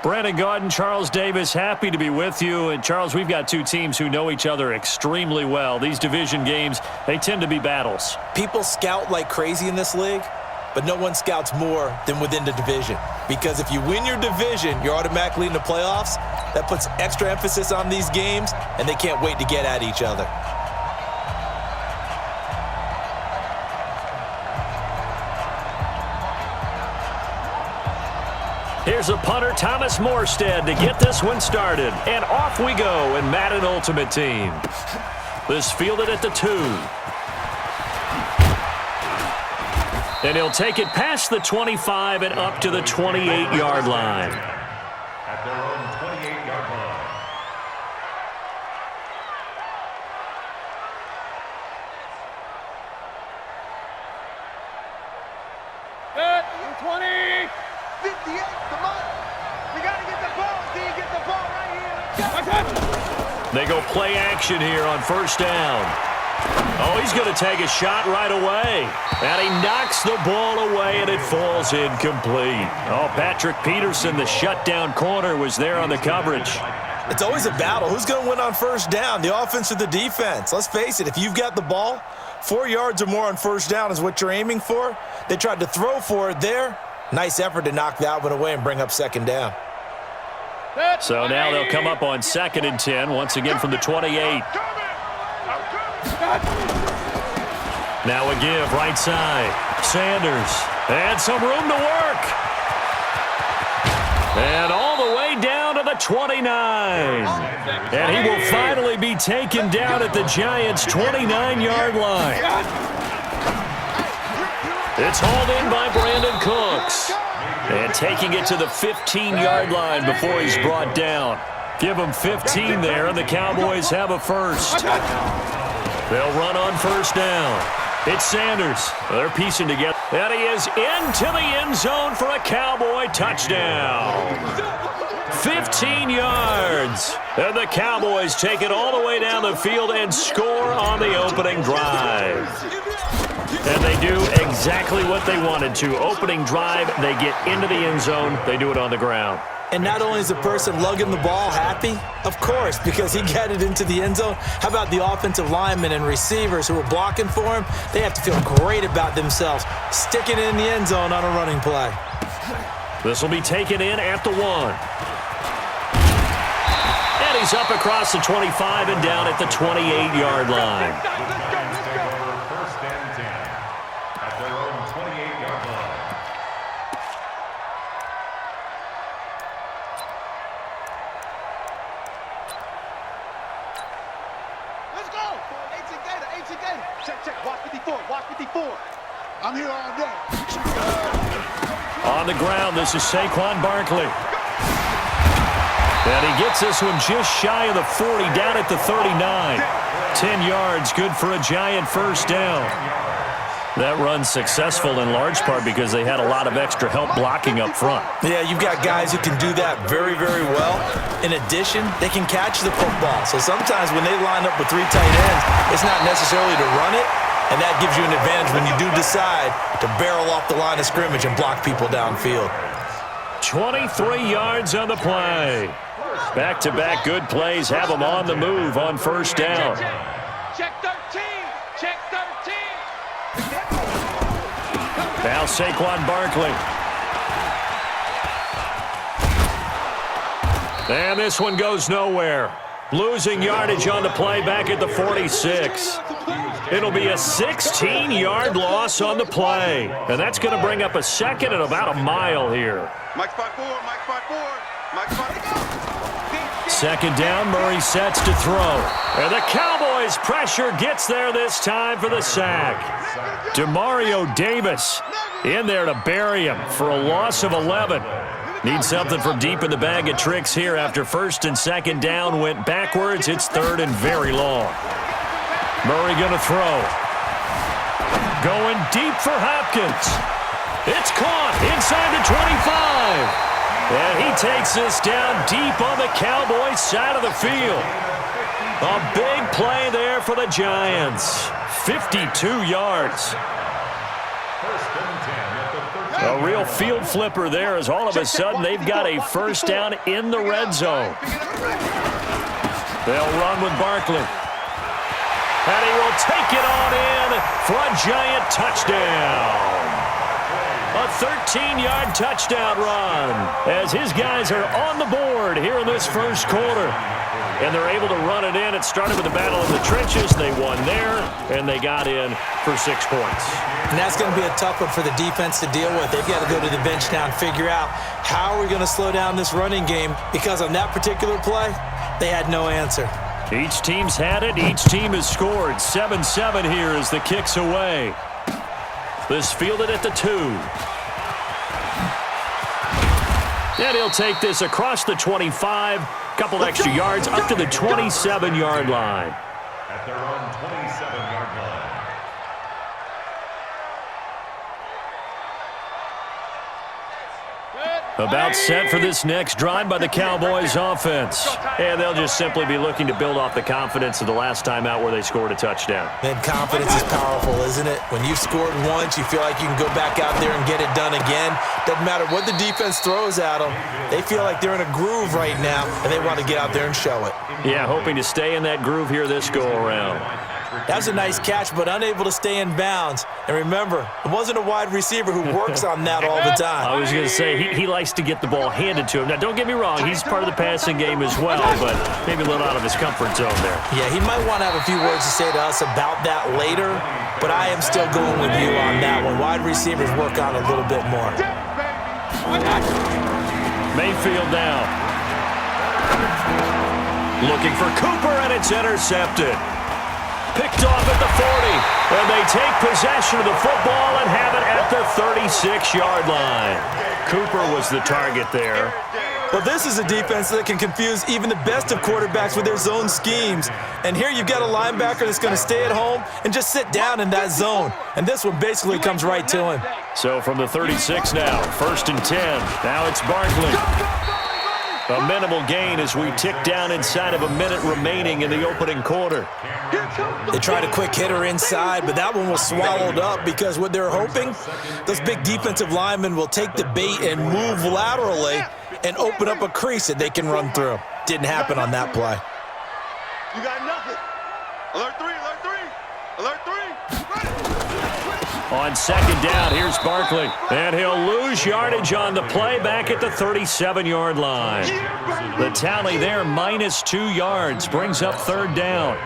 Brandon Gaudin, Charles Davis, happy to be with you. And, Charles, we've got two teams who know each other extremely well. These division games, they tend to be battles. People scout like crazy in this league, but no one scouts more than within the division. Because if you win your division, you're automatically in the playoffs. That puts extra emphasis on these games, and they can't wait to get at each other. Here's a punter, Thomas Morstead, to get this one started. And off we go in Madden Ultimate Team. This fielded at the 2. And he'll take it past the 25 and up to the 28-yard line. At their own 28-yard line. Good. 20. 58. Come on. We got to get the ball. D, get the ball right here. They go play action here on first down. Oh, he's going to take a shot right away. And he knocks the ball away, and it falls incomplete. Oh, Patrick Peterson, the shutdown corner, was there on the coverage. It's always a battle. Who's going to win on first down, the offense or the defense? Let's face it, if you've got the ball, 4 yards or more on first down is what you're aiming for. They tried to throw for it there. Nice effort to knock that one away and bring up second down. So now they'll come up on 2nd and 10, once again from the 28. Now a give, right side. Sanders, and some room to work. And all the way down to the 29. And he will finally be taken down at the Giants' 29-yard line. It's hauled in by Brandon Cooks. And taking it to the 15-yard line before he's brought down. Give him 15 there, and the Cowboys have a first. They'll run on first down. It's Sanders. They're piecing together. And he is into the end zone for a Cowboy touchdown. 15 yards. And the Cowboys take it all the way down the field and score on the opening drive. And they do exactly what they wanted to. Opening drive, they get into the end zone. They do it on the ground. And not only is the person lugging the ball happy, of course, because he got it into the end zone. How about the offensive linemen and receivers who are blocking for him? They have to feel great about themselves, sticking it in the end zone on a running play. This will be taken in at the 1. And he's up across the 25 and down at the 28-yard line. First and 10 at their own 28-yard line. Let's go. 18 Gator. Check. Watch 54. I'm here all day. On the ground, this is Saquon Barkley. And he gets this one just shy of the 40, down at the 39. 10 yards, good for a Giant first down. That run's successful in large part because they had a lot of extra help blocking up front. Yeah, you've got guys who can do that very, very well. In addition, they can catch the football. So sometimes when they line up with 3 tight ends, it's not necessarily to run it, and that gives you an advantage when you do decide to barrel off the line of scrimmage and block people downfield. 23 yards on the play. Back-to-back good plays have them on the move on first down. Check 13. Now Saquon Barkley. And this one goes nowhere. Losing yardage on the play back at the 46. It'll be a 16-yard loss on the play. And that's going to bring up a second and about a mile here. Mike spot 4. Second down, Murray sets to throw. And the Cowboys' pressure gets there this time for the sack. Demario Davis in there to bury him for a loss of 11. Need something from deep in the bag of tricks here after first and second down went backwards. It's third and very long. Murray going to throw. Going deep for Hopkins. It's caught inside the 25. And he takes this down deep on the Cowboys' side of the field. A big play there for the Giants. 52 yards. A real field flipper there as all of a sudden they've got a first down in the red zone. They'll run with Barkley. And he will take it on in for a giant touchdown. A 13-yard touchdown run as his guys are on the board here in this first quarter. And they're able to run it in. It started with a battle in the trenches. They won there, and they got in for 6 points. And that's going to be a tough one for the defense to deal with. They've got to go to the bench now and figure out how are we going to slow down this running game, because on that particular play, they had no answer. Each team's had it. Each team has scored. 7-7 here as the kick's away. This fielded at the 2. And he'll take this across the 25. Couple extra yards up to the 27-yard line. At their own 27-yard line. About set for this next drive by the Cowboys offense. And they'll just simply be looking to build off the confidence of the last time out where they scored a touchdown. And confidence is powerful, isn't it? When you've scored once, you feel like you can go back out there and get it done again. Doesn't matter what the defense throws at them. They feel like they're in a groove right now, and they want to get out there and show it. Yeah, hoping to stay in that groove here this go-around. That was a nice catch, but unable to stay in bounds. And remember, it wasn't a wide receiver who works on that all the time. I was going to say, he likes to get the ball handed to him. Now, don't get me wrong, he's part of the passing game as well, but maybe a little out of his comfort zone there. Yeah, he might want to have a few words to say to us about that later, but I am still going with you on that one. Wide receivers work on a little bit more. Mayfield now. Looking for Cooper, and it's intercepted. Picked off at the 40, and they take possession of the football and have it at the 36-yard line. Cooper was the target there. Well, this is a defense that can confuse even the best of quarterbacks with their zone schemes. And here you've got a linebacker that's going to stay at home and just sit down in that zone. And this one basically comes right to him. So from the 36 now, 1st and 10. Now it's Barkley. A minimal gain as we tick down inside of a minute remaining in the opening quarter. They tried a quick hitter inside, but that one was swallowed up because what they're hoping, those big defensive linemen will take the bait and move laterally and open up a crease that they can run through. Didn't happen on that play. You got nothing. Alert 3, alert 3, alert 3. On 2nd down, here's Barkley. And he'll lose yardage on the play back at the 37-yard line. The tally there, -2 yards, brings up 3rd down.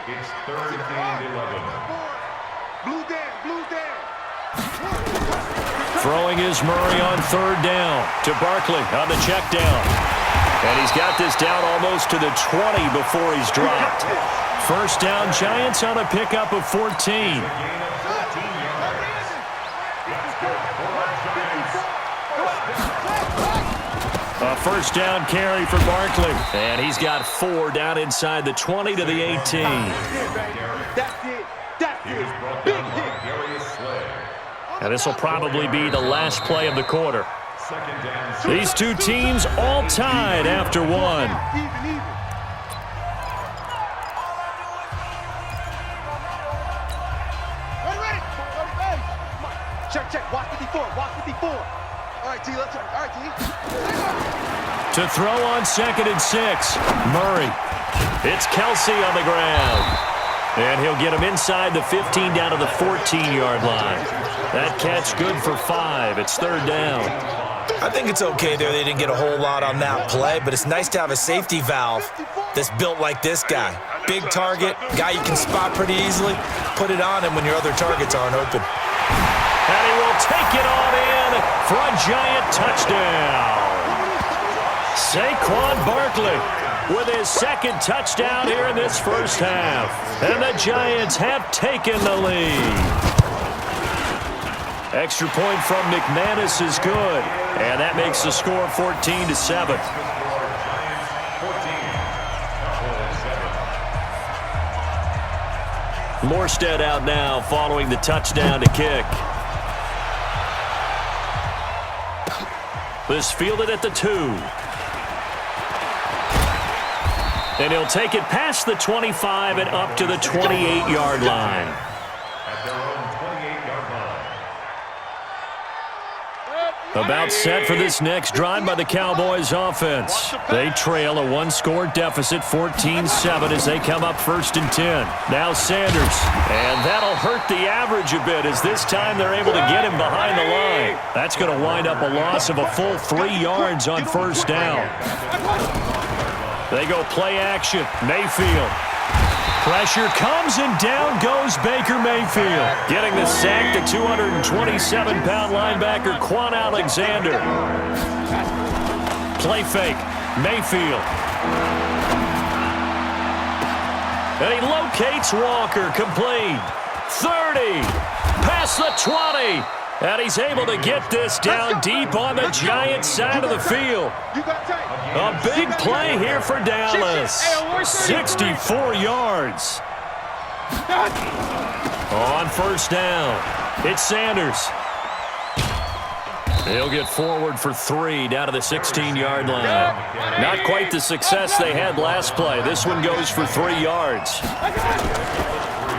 It's 3rd and 11. Blue down. Throwing is Murray on 3rd down to Barkley on the check down. And he's got this down almost to the 20 before he's dropped. 1st down, Giants on a pickup of 14. A 1st down carry for Barkley. And he's got 4 down inside the 20 to the 18. That's it. Big hit. And this will probably be the last play of the quarter. These two teams all tied after 1. Even. Ready. Come on. Check. Watch 54. All right, T, let's go. All right, T. To throw on 2nd and 6. Murray. It's Kelsey on the ground. And he'll get him inside the 15 down to the 14-yard line. That catch good for 5. It's 3rd down. I think it's okay there. They didn't get a whole lot on that play, but it's nice to have a safety valve that's built like this guy. Big target, guy you can spot pretty easily. Put it on him when your other targets aren't open. And he will take it on in for a giant touchdown. Saquon Barkley with his 2nd touchdown here in this first half. And the Giants have taken the lead. Extra point from McManus is good. And that makes the score 14-7. Morstead out now following the touchdown to kick. This fielded at the 2. And he'll take it past the 25 and up to the 28-yard line. At their own 28-yard line. About set for this next drive by the Cowboys offense. They trail a one-score deficit, 14-7, as they come up 1st and 10. Now Sanders. And that'll hurt the average a bit, as this time they're able to get him behind the line. That's going to wind up a loss of a full 3 yards on 1st down. They go play action. Mayfield. Pressure comes, and down goes Baker Mayfield. Getting the sack, the 227-pound linebacker, Quan Alexander. Play fake. Mayfield. And he locates Walker, complete. 30. Past the 20. And he's able to get this down deep on the Giants side of the field. A big play here for Dallas. 64 yards. On 1st down, it's Sanders. He'll get forward for 3 down to the 16-yard line. Not quite the success they had last play. This one goes for 3 yards.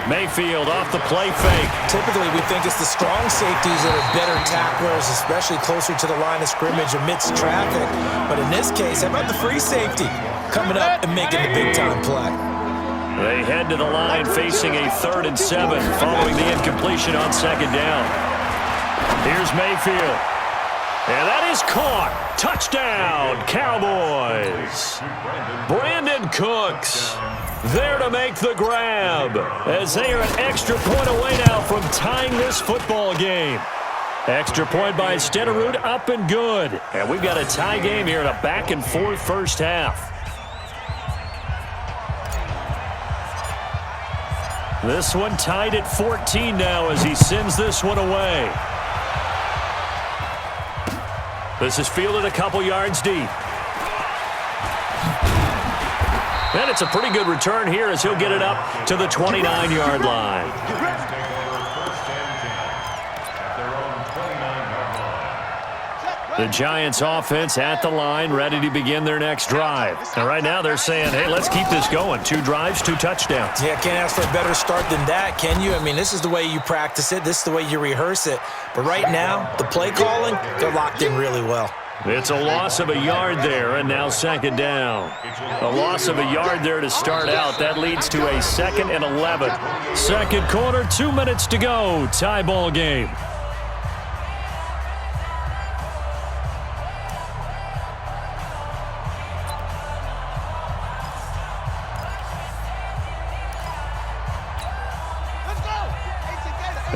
Mayfield off the play fake. Typically, we think it's the strong safeties that are better tacklers, especially closer to the line of scrimmage amidst traffic. But in this case, how about the free safety coming up and making the big-time play? They head to the line facing a 3rd and 7 following the incompletion on 2nd down. Here's Mayfield. And that is caught. Touchdown, Cowboys. Brandon Cooks there to make the grab, as they are an extra point away now from tying this football game. Extra point by Stenerud, up and good. And we've got a tie game here in a back-and-forth 1st half. This one tied at 14 now as he sends this one away. This is fielded a couple yards deep. And it's a pretty good return here as he'll get it up to the 29-yard line. The Giants offense at the line, ready to begin their next drive. And right now they're saying, hey, let's keep this going. 2 drives, 2 touchdowns. Yeah, can't ask for a better start than that, can you? I mean, this is the way you practice it. This is the way you rehearse it. But right now, the play calling, they're locked in really well. It's a loss of a yard there, and now 2nd down. A loss of a yard there to start out. That leads to a 2nd and 11. 2nd quarter, 2 minutes to go. Tie ball game.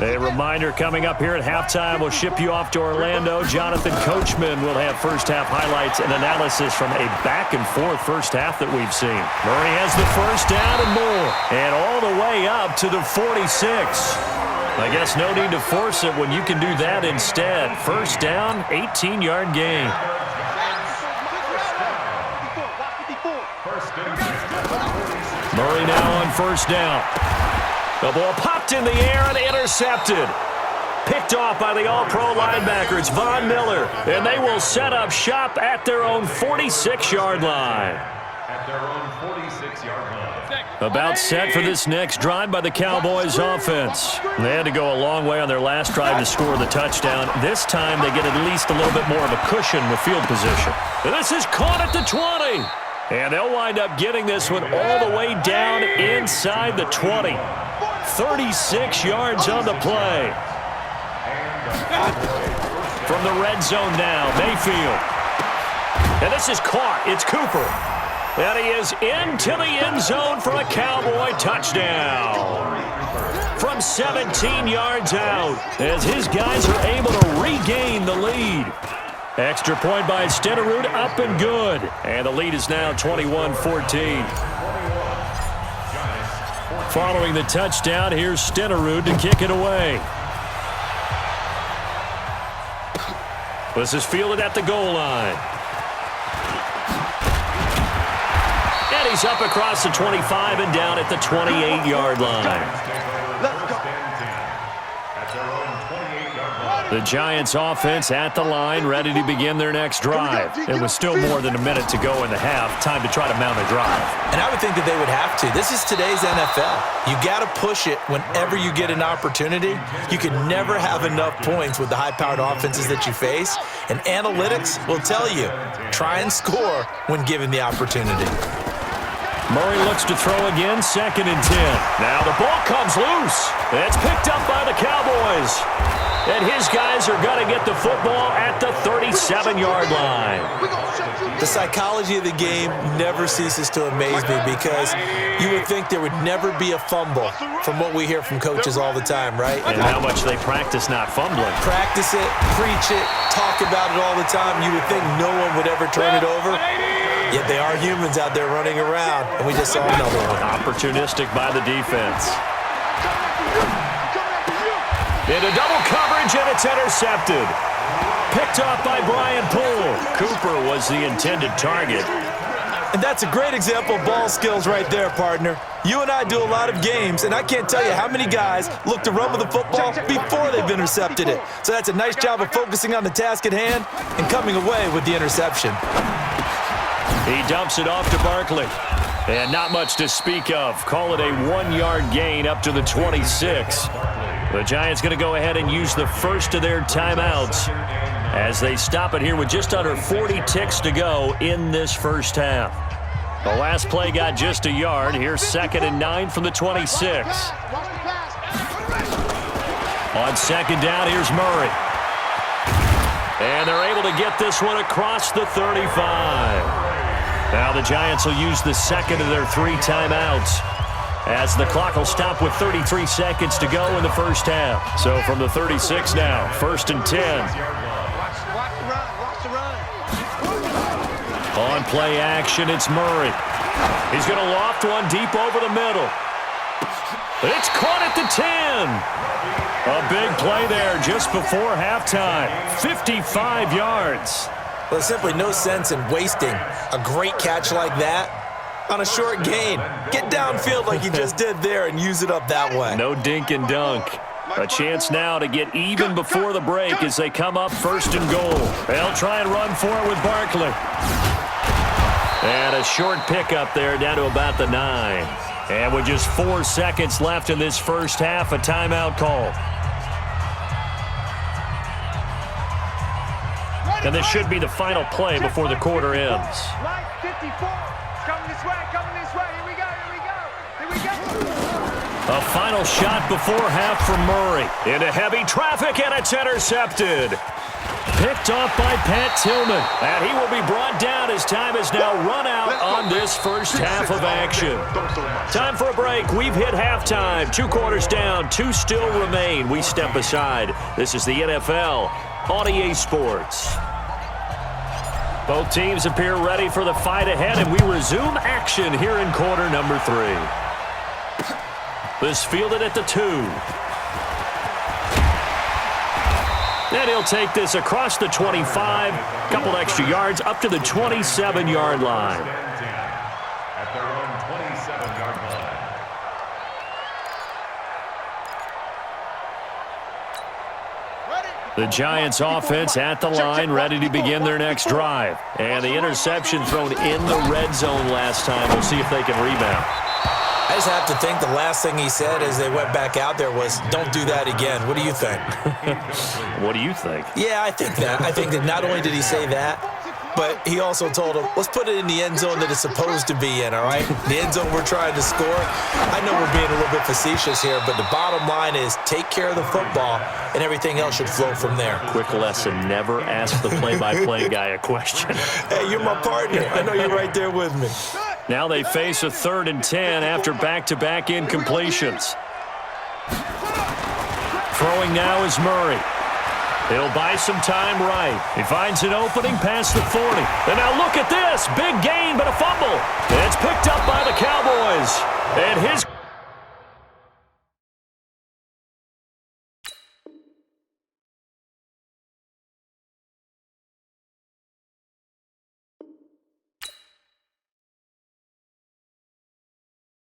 A reminder coming up here at halftime. We'll ship you off to Orlando. Jonathan Coachman will have 1st half highlights and analysis from a back-and-forth 1st half that we've seen. Murray has the 1st down and more. And all the way up to the 46. I guess no need to force it when you can do that instead. 1st down, 18-yard gain. Murray now on 1st down. The ball popped in the air and intercepted. Picked off by the all-pro linebacker. It's Von Miller. And they will set up shop at their own 46-yard line. About set for this next drive by the Cowboys offense. They had to go a long way on their last drive to score the touchdown. This time they get at least a little bit more of a cushion with field position. And this is caught at the 20. And they'll wind up getting this one all the way down inside the 20. 36 yards on the play. From the red zone now, Mayfield. And this is caught. It's Cooper. And he is into the end zone for a Cowboy touchdown. From 17 yards out, as his guys are able to regain the lead. Extra point by Stenerud, up and good. And the lead is now 21-14. Following the touchdown, here's Stenerud to kick it away. This is fielded at the goal line. And he's up across the 25 and down at the 28-yard line. The Giants offense at the line, ready to begin their next drive. It was still more than a minute to go in the half. Time to try to mount a drive. And I would think that they would have to. This is today's NFL. You got to push it whenever you get an opportunity. You can never have enough points with the high-powered offenses that you face. And analytics will tell you, try and score when given the opportunity. Murray looks to throw again, 2nd and 10. Now the ball comes loose. It's picked up by the Cowboys. And his guys are going to get the football at the 37-yard line. The psychology of the game never ceases to amaze me because you would think there would never be a fumble from what we hear from coaches all the time, right? And how much they practice not fumbling. Practice it, preach it, talk about it all the time. You would think no one would ever turn it over. Yet they are humans out there running around, and we just saw another one. Opportunistic by the defense. Into double coverage, and it's intercepted. Picked off by Brian Poole. Cooper was the intended target. And that's a great example of ball skills right there, partner. You and I do a lot of games, and I can't tell you how many guys look to run with the football before they've intercepted it. So that's a nice job of focusing on the task at hand and coming away with the interception. He dumps it off to Barkley. And not much to speak of. Call it a 1-yard gain up to the 26. The Giants going to go ahead and use the first of their timeouts as they stop it here with just under 40 ticks to go in this first half. The last play got just a yard. Here's 2nd and 9 from the 26. On 2nd down, here's Murray. And they're able to get this one across the 35. Now the Giants will use the second of their 3 timeouts as the clock will stop with 33 seconds to go in the first half. So from the 36 now, 1st and 10. On play action, it's Murray. He's going to loft one deep over the middle. It's caught at the 10. A big play there just before halftime. 55 yards. Well, there's simply no sense in wasting a great catch like that on a short gain. Get downfield like you just did there and use it up that way. No dink and dunk. A chance now to get even before the break as they come up 1st and goal. They'll try and run for it with Barkley. And a short pickup there down to about the 9. And with just 4 seconds left in this first half, a timeout call. And this should be the final play before the quarter ends. Line 54. Coming this way, coming this way. Here we go, here we go, here we go. A final shot before half from Murray. Into heavy traffic, and it's intercepted. Picked off by Pat Tillman. And he will be brought down as time has now run out on this first half of action. Time for a break. We've hit halftime. 2 quarters down, 2 still remain. We step aside. This is the NFL on EA Sports. Both teams appear ready for the fight ahead, and we resume action here in quarter number 3. This fielded at the 2. And he'll take this across the 25, couple extra yards up to the 27-yard line. At their own 27-yard line. The Giants offense at the line, ready to begin their next drive. And the interception thrown in the red zone last time. We'll see if they can rebound. I just have to think the last thing he said as they went back out there was, don't do that again. What do you think? What do you think? Yeah, I think that. I think that not only did he say that, but he also told him, let's put it in the end zone that it's supposed to be in, all right? The end zone we're trying to score. I know we're being a little bit facetious here, but the bottom line is take care of the football, and everything else should flow from there. Quick lesson, never ask the play-by-play guy a question. Hey, you're my partner. I know you're right there with me. Now they face a 3rd and 10 after back-to-back incompletions. Throwing now is Murray. He'll buy some time right. He finds an opening past the 40. And now look at this. Big gain, but a fumble.